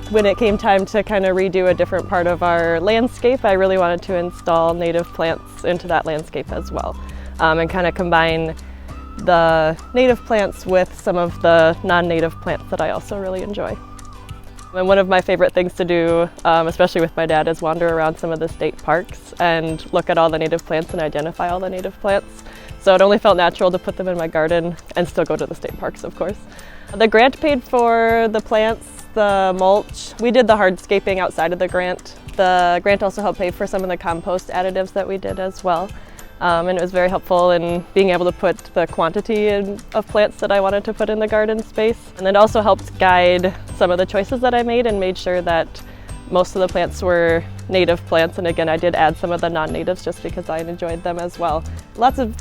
when it came time to kind of redo a different part of our landscape, I really wanted to install native plants into that landscape as well, and kind of combine the native plants with some of the non-native plants that I also really enjoy. And one of my favorite things to do, especially with my dad, is wander around some of the state parks and look at all the native plants and identify all the native plants. So it only felt natural to put them in my garden and still go to the state parks, of course. The grant paid for the plants, the mulch. We did the hardscaping outside of the grant. The grant also helped pay for some of the compost additives that we did as well. And it was very helpful in being able to put the quantity of plants that I wanted to put in the garden space. And it also helped guide some of the choices that I made and made sure that most of the plants were native plants. And again, I did add some of the non-natives just because I enjoyed them as well. Lots of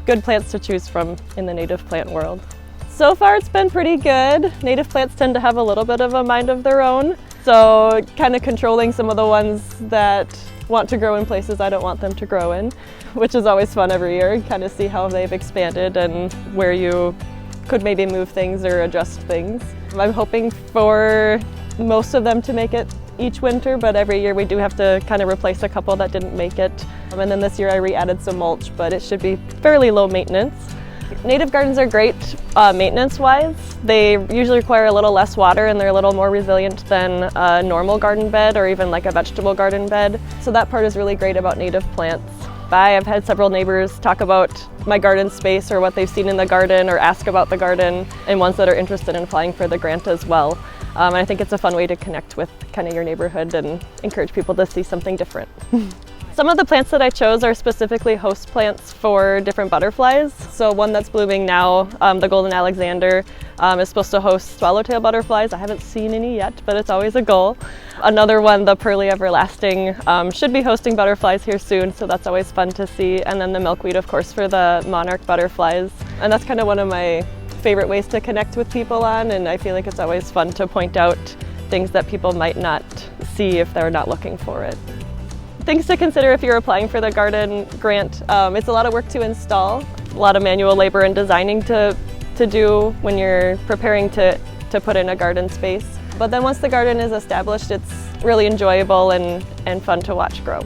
good plants to choose from in the native plant world. So far it's been pretty good. Native plants tend to have a little bit of a mind of their own. So kind of controlling some of the ones that want to grow in places I don't want them to grow in, which is always fun every year, kind of see how they've expanded and where you could maybe move things or adjust things. I'm hoping for most of them to make it each winter, but every year we do have to kind of replace a couple that didn't make it. And then this year I re-added some mulch, but it should be fairly low maintenance. Native gardens are great maintenance-wise. They usually require a little less water and they're a little more resilient than a normal garden bed or even like a vegetable garden bed. So that part is really great about native plants. I've had several neighbors talk about my garden space or what they've seen in the garden or ask about the garden, and ones that are interested in applying for the grant as well. And I think it's a fun way to connect with kind of your neighborhood and encourage people to see something different. Some of the plants that I chose are specifically host plants for different butterflies. So one that's blooming now, the golden alexander, is supposed to host swallowtail butterflies. I haven't seen any yet, but it's always a goal. Another one, the pearly everlasting, should be hosting butterflies here soon, so that's always fun to see. And then the milkweed, of course, for the monarch butterflies. And that's kind of one of my favorite ways to connect with people on, and I feel like it's always fun to point out things that people might not see if they're not looking for it. Things to consider if you're applying for the garden grant. It's a lot of work to install, a lot of manual labor and designing to do when you're preparing to put in a garden space. But then once the garden is established, it's really enjoyable and fun to watch grow.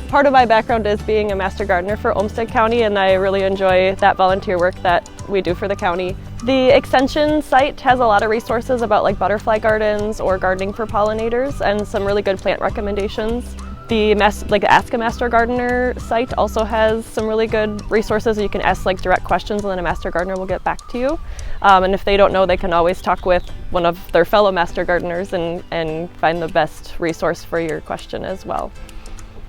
Part of my background is being a master gardener for Olmsted County, and I really enjoy that volunteer work that we do for the county. The extension site has a lot of resources about like butterfly gardens or gardening for pollinators and some really good plant recommendations. The Ask a Master Gardener site also has some really good resources. You can ask like direct questions and then a master gardener will get back to you. And if they don't know, they can always talk with one of their fellow master gardeners and find the best resource for your question as well.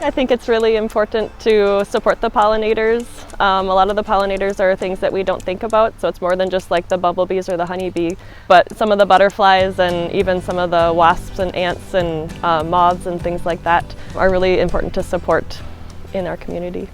I think it's really important to support the pollinators. A lot of the pollinators are things that we don't think about, so it's more than just like the bumblebees or the honeybee, but some of the butterflies and even some of the wasps and ants and moths and things like that are really important to support in our community.